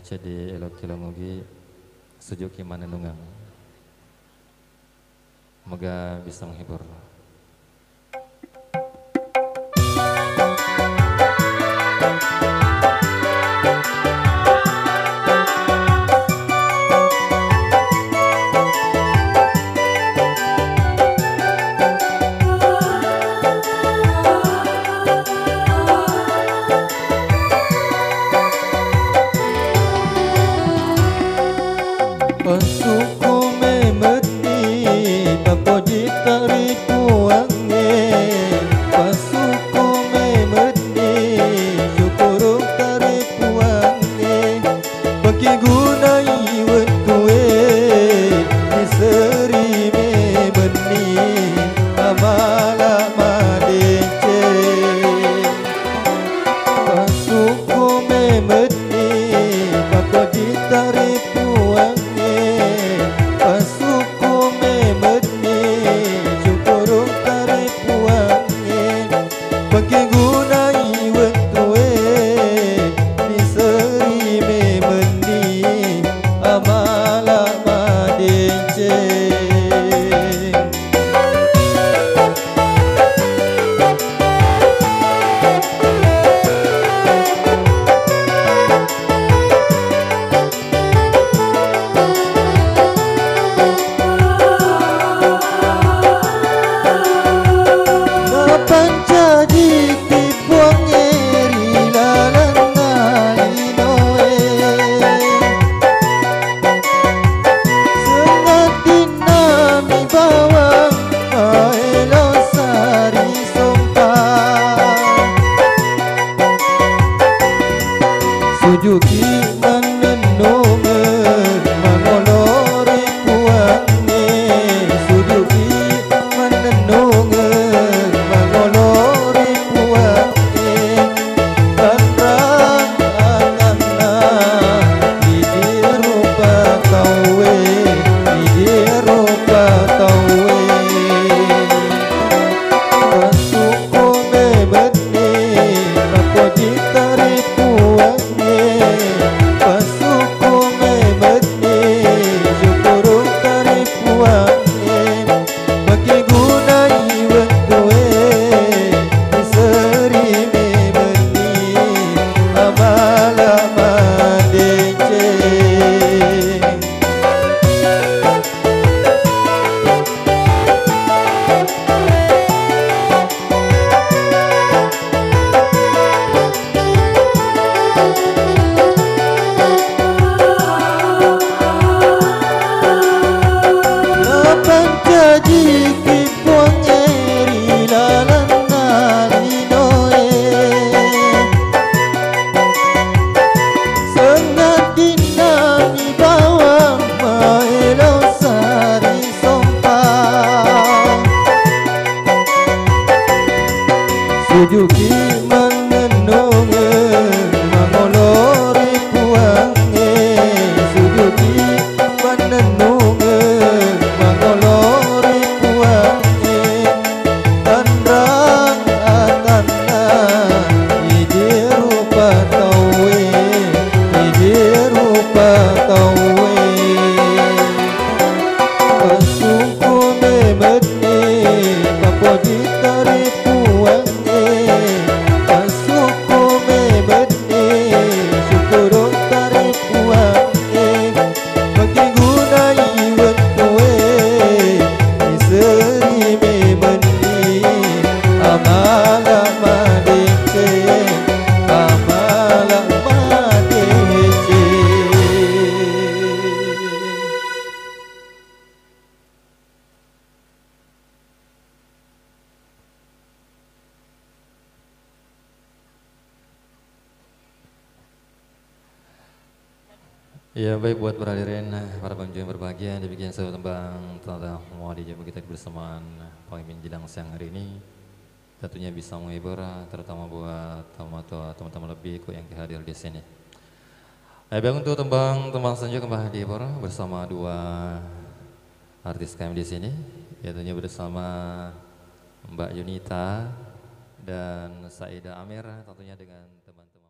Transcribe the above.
jadi elok kilomugi sejuk mana nungang. Semoga bisa menghibur. Ya baik buat para hadirin, para pengunjung yang berbahagia, demikian satu tembang tentang mau dijumpa kita bersamaan pemimpin Jelang siang hari ini. Tentunya bisa menghibur, terutama buat teman-teman lebih yang hadir di sini. Baik untuk tembang selanjutnya kembali dihibur bersama dua artis kami di sini, yaitu bersama Mbak Yunita dan Saida Amir, tentunya dengan teman-teman.